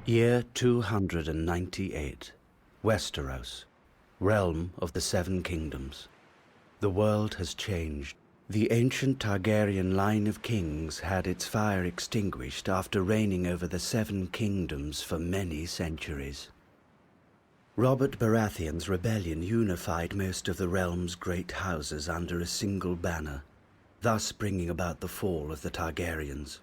Year 298. Westeros, realm of the Seven Kingdoms. The world has changed. The ancient Targaryen line of kings had its fire extinguished after reigning over the Seven Kingdoms for many centuries. Robert Baratheon's rebellion unified most of the realm's great houses under a single banner, thus bringing about the fall of the Targaryens.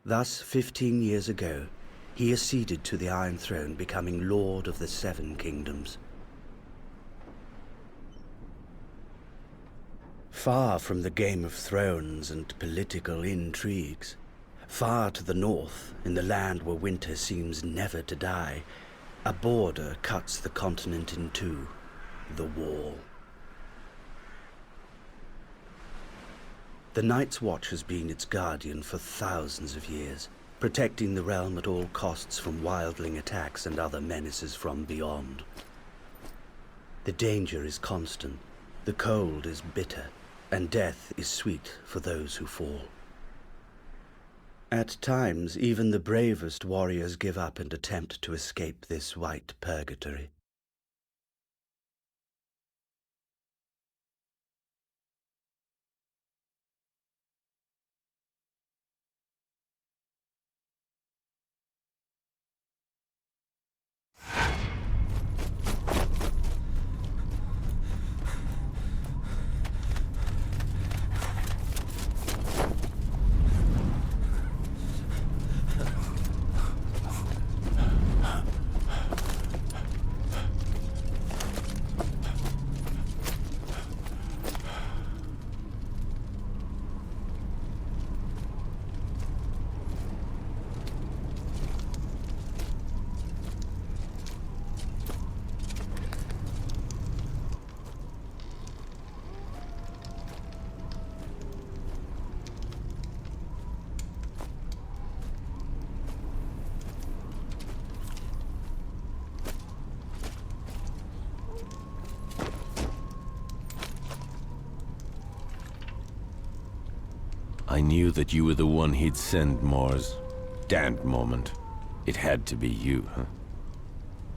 Thus, 15 years ago, he acceded to the Iron Throne, becoming Lord of the Seven Kingdoms. Far from the Game of Thrones and political intrigues, far to the north, in the land where winter seems never to die, a border cuts the continent in two, the Wall. The Night's Watch has been its guardian for thousands of years, protecting the realm at all costs from wildling attacks and other menaces from beyond. The danger is constant, the cold is bitter, and death is sweet for those who fall. At times, even the bravest warriors give up and attempt to escape this white purgatory. I knew that you were the one he'd send, Mors. Damned moment. It had to be you, huh?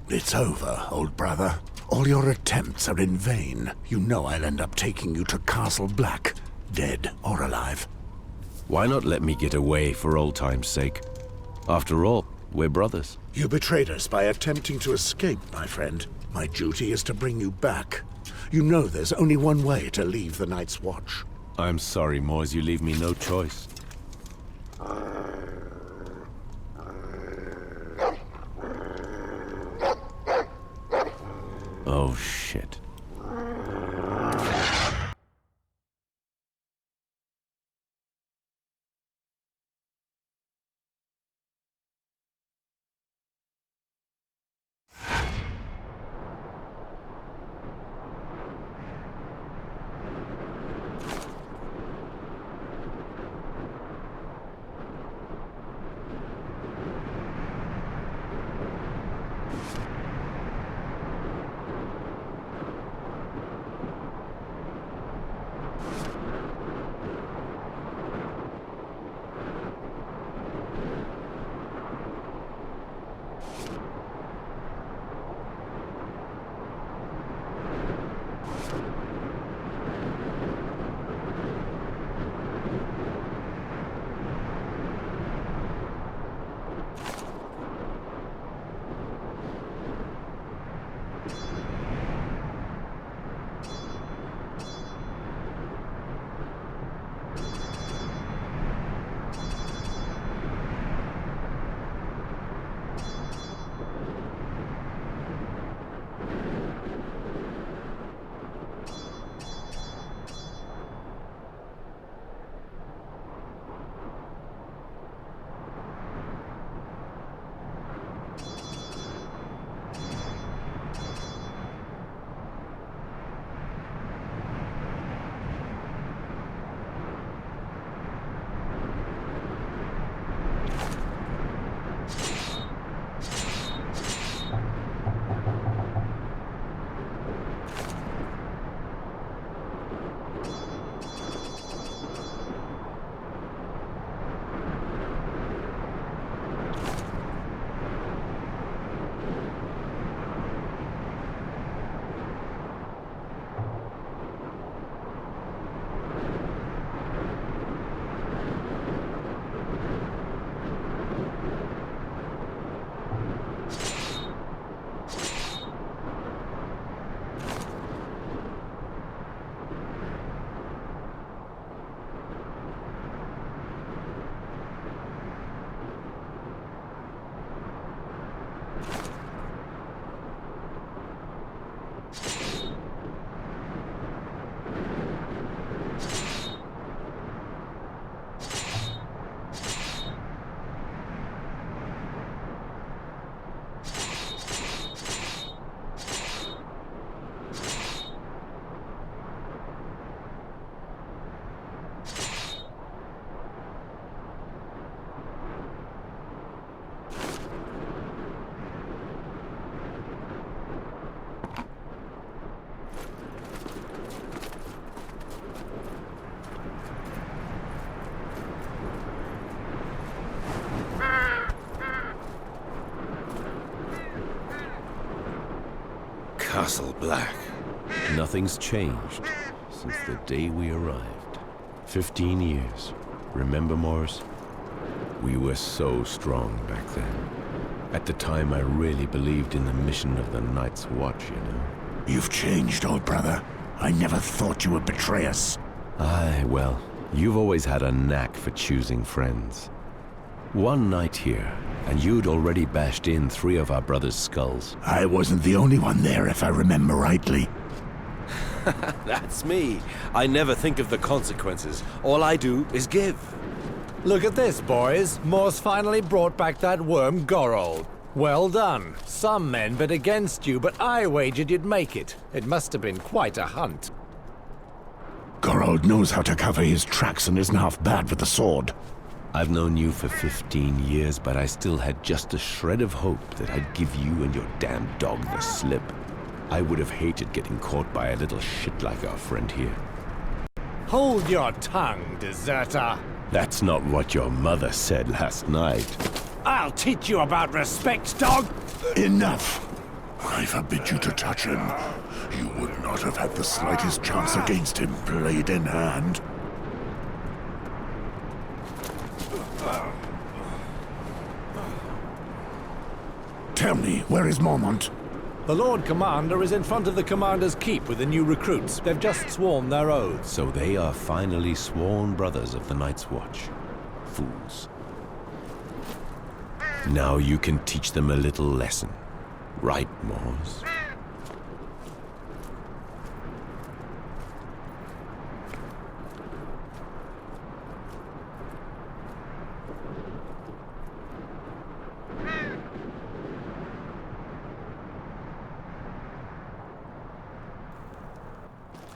It's over, old brother. All your attempts are in vain. You know I'll end up taking you to Castle Black, dead or alive. Why not let me get away for old time's sake? After all, we're brothers. You betrayed us by attempting to escape, my friend. My duty is to bring you back. You know there's only one way to leave the Night's Watch. I'm sorry, Mors, you leave me no choice. Oh, shit. Castle Black. Nothing's changed since the day we arrived. 15 years. Remember, Mors? We were so strong back then. At the time, I really believed in the mission of the Night's Watch, you know. You've changed, old brother. I never thought you would betray us. Aye, well, you've always had a knack for choosing friends. One night here, and you'd already bashed in 3 of our brothers' skulls. I wasn't the only one there, if I remember rightly. That's me. I never think of the consequences. All I do is give. Look at this, boys. Mor's finally brought back that worm Gorold. Well done. Some men bet against you, but I wagered you'd make it. It must have been quite a hunt. Gorold knows how to cover his tracks and isn't half bad with the sword. I've known you for 15 years, but I still had just a shred of hope that I'd give you and your damn dog the slip. I would have hated getting caught by a little shit like our friend here. Hold your tongue, deserter. That's not what your mother said last night. I'll teach you about respect, dog. Enough! I forbid you to touch him. You would not have had the slightest chance against him, blade in hand. Tell me, where is Mormont? The Lord Commander is in front of the Commander's Keep with the new recruits. They've just sworn their oaths. So they are finally sworn brothers of the Night's Watch. Fools. Now you can teach them a little lesson. Right, Mors?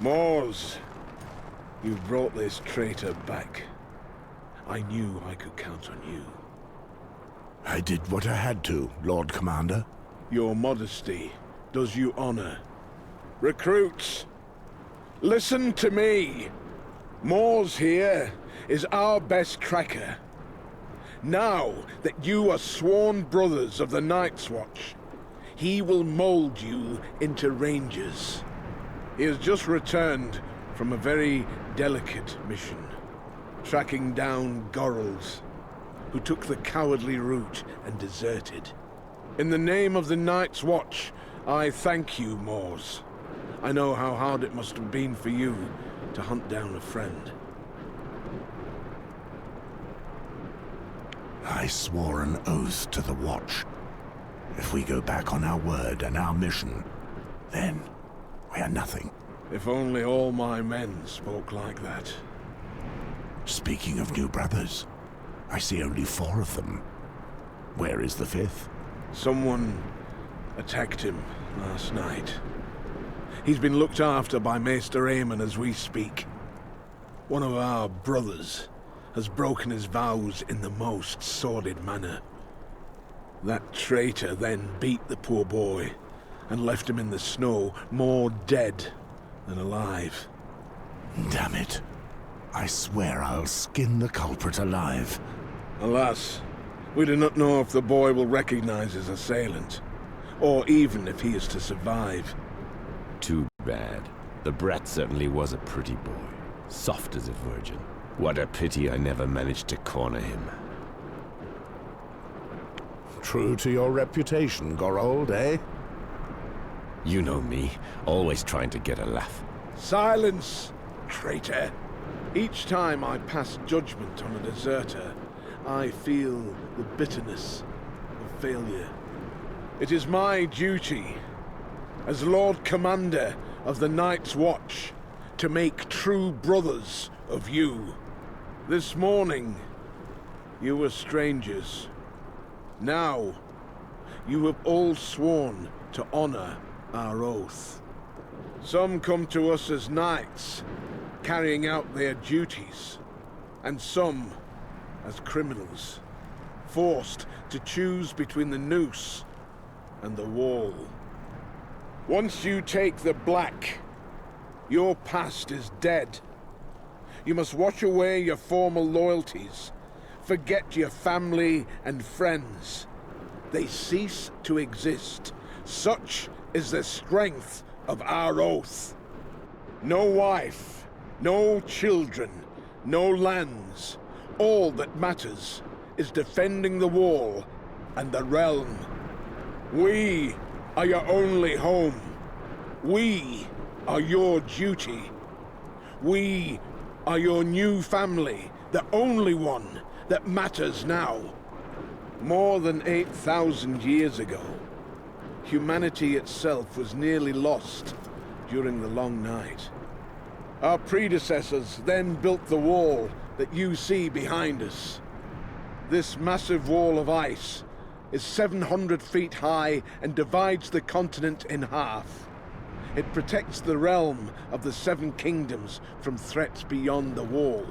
Mors, you brought this traitor back. I knew I could count on you. I did what I had to, Lord Commander. Your modesty does you honor. Recruits, listen to me. Mors here is our best tracker. Now that you are sworn brothers of the Night's Watch, he will mold you into rangers. He has just returned from a very delicate mission, tracking down Gorals, who took the cowardly route and deserted. In the name of the Night's Watch, I thank you, Mors. I know how hard it must have been for you to hunt down a friend. I swore an oath to the Watch. If we go back on our word and our mission, then we are nothing. If only all my men spoke like that. Speaking of new brothers, I see only 4 of them. Where is the 5th? Someone attacked him last night. He's been looked after by Maester Aemon as we speak. One of our brothers has broken his vows in the most sordid manner. That traitor then beat the poor boy and left him in the snow, more dead than alive. Damn it. I swear I'll skin the culprit alive. Alas, we do not know if the boy will recognize his assailant, or even if he is to survive. Too bad. The brat certainly was a pretty boy. Soft as a virgin. What a pity I never managed to corner him. True to your reputation, Gorold, eh? You know me, always trying to get a laugh. Silence, traitor! Each time I pass judgment on a deserter, I feel the bitterness of failure. It is my duty, as Lord Commander of the Night's Watch, to make true brothers of you. This morning, you were strangers. Now, you have all sworn to honor our oath. Some come to us as knights, carrying out their duties, and some as criminals, forced to choose between the noose and the wall. Once you take the black, your past is dead. You must wash away your former loyalties, forget your family and friends. They cease to exist. Such is the strength of our oath. No wife, no children, no lands. All that matters is defending the wall and the realm. We are your only home. We are your duty. We are your new family, the only one that matters now. More than 8,000 years ago, humanity itself was nearly lost during the Long Night. Our predecessors then built the wall that you see behind us. This massive wall of ice is 700 feet high and divides the continent in half. It protects the realm of the Seven Kingdoms from threats beyond the wall.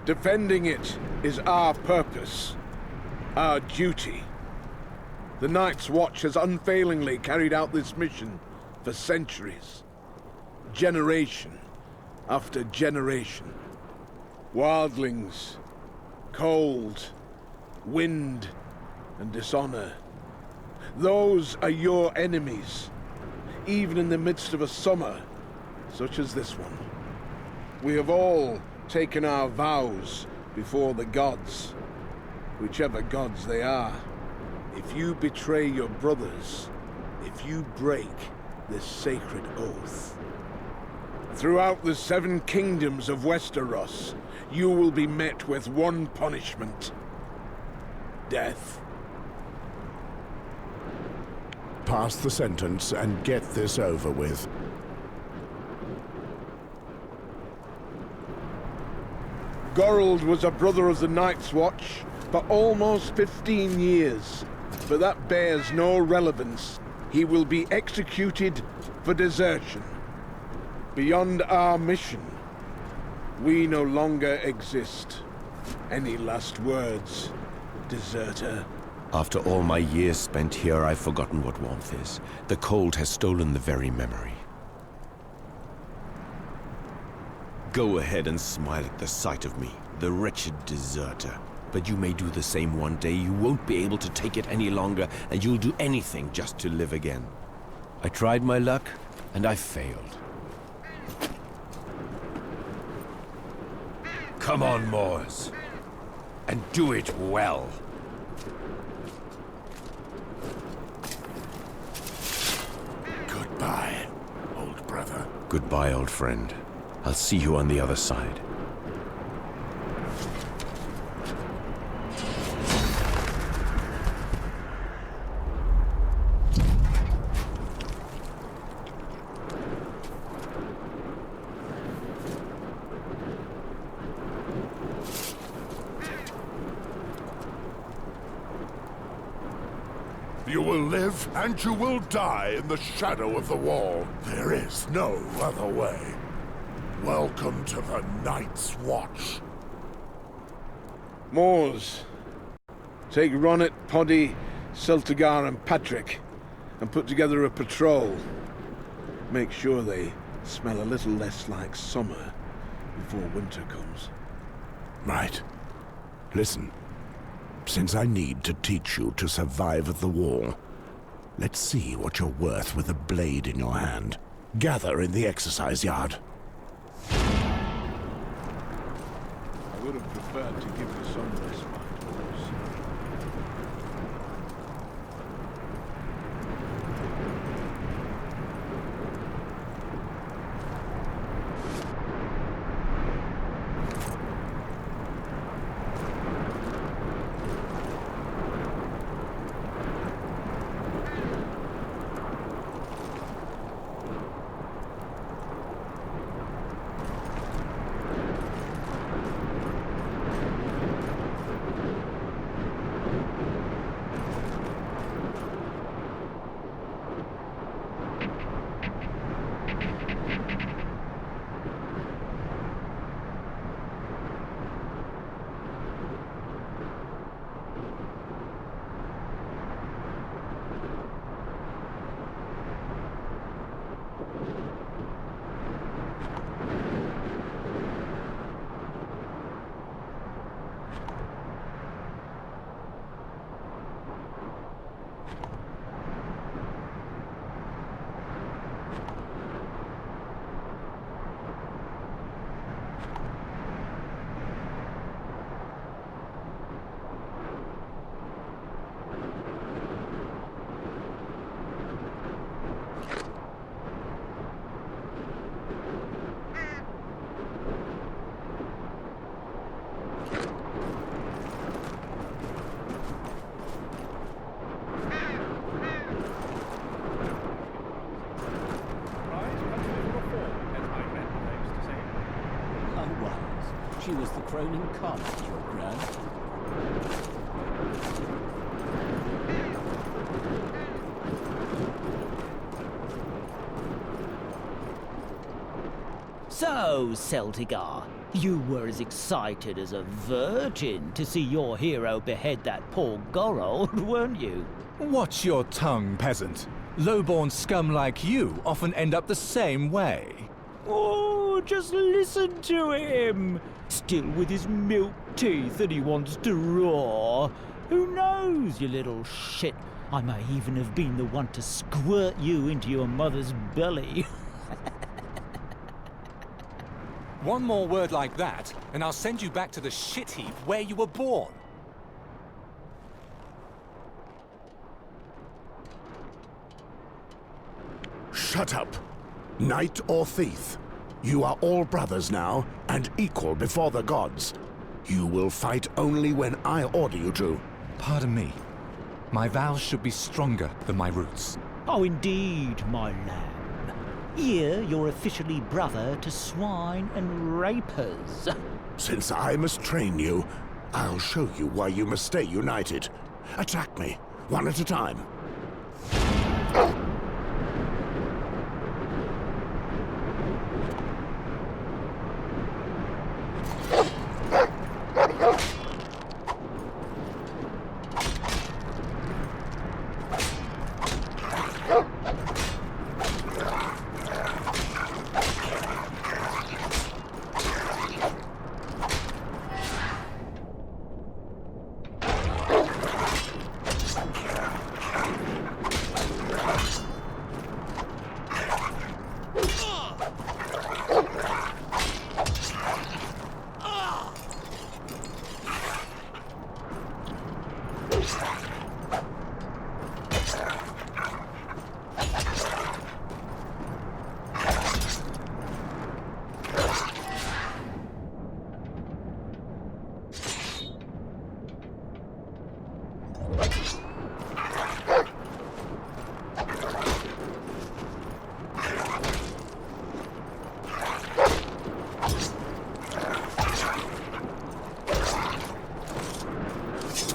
Defending it is our purpose, our duty. The Night's Watch has unfailingly carried out this mission for centuries. Generation after generation. Wildlings, cold, wind, and dishonor. Those are your enemies, even in the midst of a summer such as this one. We have all taken our vows before the gods, whichever gods they are. If you betray your brothers, if you break this sacred oath, throughout the Seven Kingdoms of Westeros, you will be met with one punishment: death. Pass the sentence and get this over with. Gorold was a brother of the Night's Watch for almost 15 years, but that bears no relevance. He will be executed for desertion. Beyond our mission, we no longer exist. Any last words, deserter? After all my years spent here, I've forgotten what warmth is. The cold has stolen the very memory. Go ahead and smile at the sight of me, the wretched deserter. But you may do the same one day. You won't be able to take it any longer, and you'll do anything just to live again. I tried my luck, and I failed. Come on, Moors, and do it well. Goodbye, old brother. Goodbye, old friend. I'll see you on the other side. You will live and you will die in the shadow of the wall. There is no other way. Welcome to the Night's Watch. Moors, take Ronnet, Poddy, Celtigar and Patrick and put together a patrol. Make sure they smell a little less like summer before winter comes. Right. Listen. Since I need to teach you to survive at the wall, let's see what you're worth with a blade in your hand. Gather in the exercise yard. I would have preferred to give you some respite, Moors. was. She was the Cronin Comet, your gran. So, Celtigar, you were as excited as a virgin to see your hero behead that poor Gorold, weren't you? Watch your tongue, peasant. Low-born scum like you often end up the same way. Oh, just listen to him! Still with his milk teeth and he wants to roar. Who knows, you little shit? I may even have been the one to squirt you into your mother's belly. One more word like that, and I'll send you back to the shit heap where you were born. Shut up! Knight or thief, you are all brothers now, and equal before the gods. You will fight only when I order you to. Pardon me. My vows should be stronger than my roots. Oh, indeed, my lamb. Here, you're officially brother to swine and rapers. Since I must train you, I'll show you why you must stay united. Attack me, one at a time.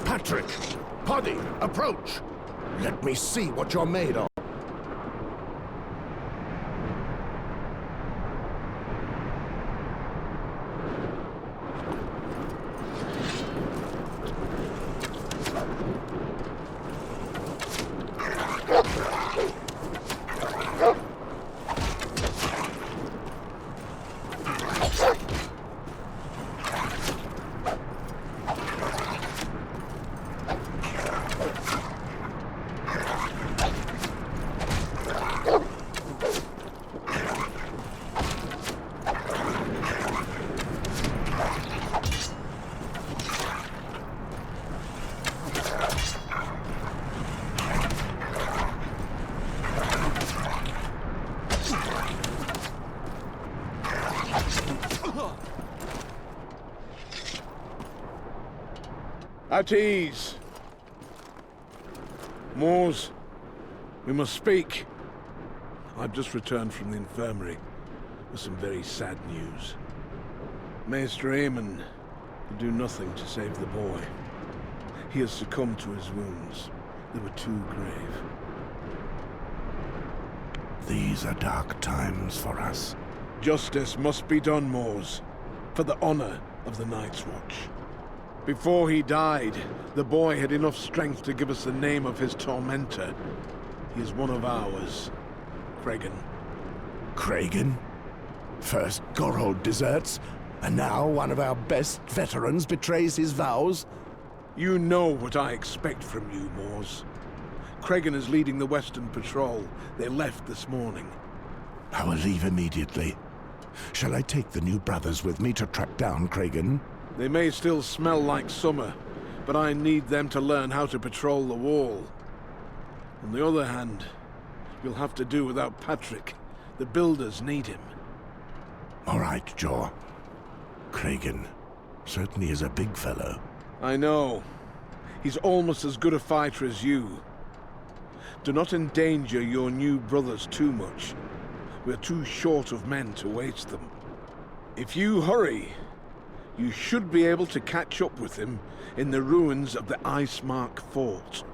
Patrick! Poddy, approach! Let me see what you're made of. At ease. Mors, we must speak. I've just returned from the infirmary with some very sad news. Maester Aemon could do nothing to save the boy. He has succumbed to his wounds. They were too grave. These are dark times for us. Justice must be done, Mors, for the honor of the Night's Watch. Before he died, the boy had enough strength to give us the name of his tormentor. He is one of ours, Cregan. Cregan? First Gorold deserts, and now one of our best veterans betrays his vows? You know what I expect from you, Mors. Cregan is leading the Western Patrol. They left this morning. I will leave immediately. Shall I take the new brothers with me to track down Cregan? They may still smell like summer, but I need them to learn how to patrol the wall. On the other hand, you'll have to do without Patrick. The builders need him. All right, Jor. Cregan certainly is a big fellow. I know. He's almost as good a fighter as you. Do not endanger your new brothers too much. We're too short of men to waste them. If you hurry, you should be able to catch up with him in the ruins of the Icemark Fort.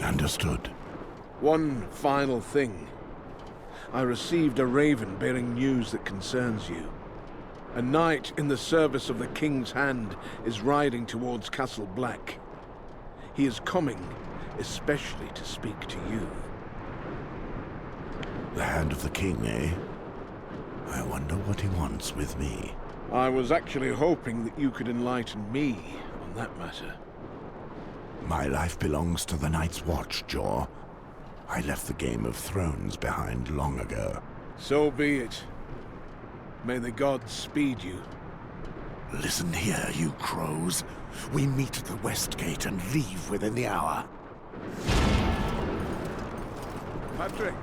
Understood. One final thing. I received a raven bearing news that concerns you. A knight in the service of the King's Hand is riding towards Castle Black. He is coming especially to speak to you. The Hand of the King, eh? I wonder what he wants with me. I was actually hoping that you could enlighten me on that matter. My life belongs to the Night's Watch, Jor. I left the Game of Thrones behind long ago. So be it. May the gods speed you. Listen here, you crows. We meet at the West Gate and leave within the hour. Patrick,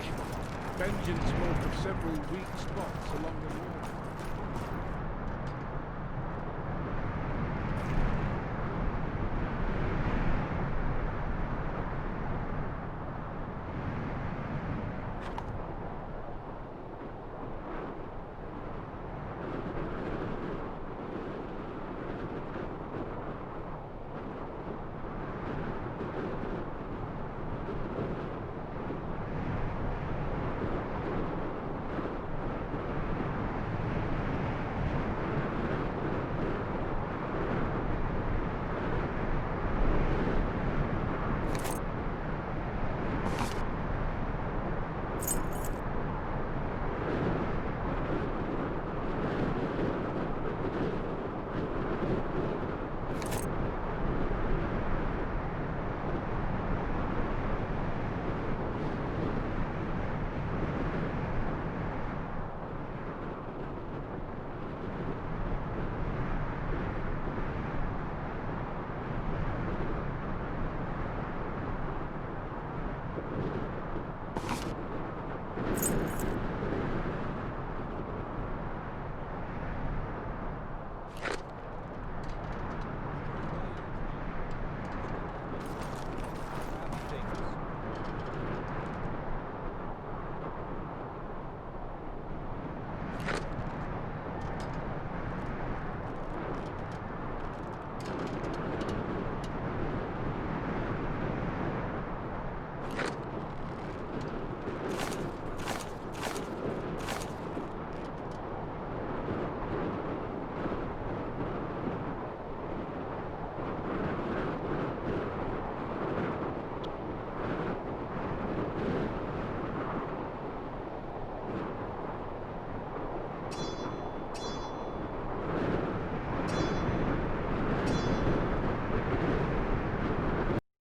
Benjen spoke of several weak spots along the wall.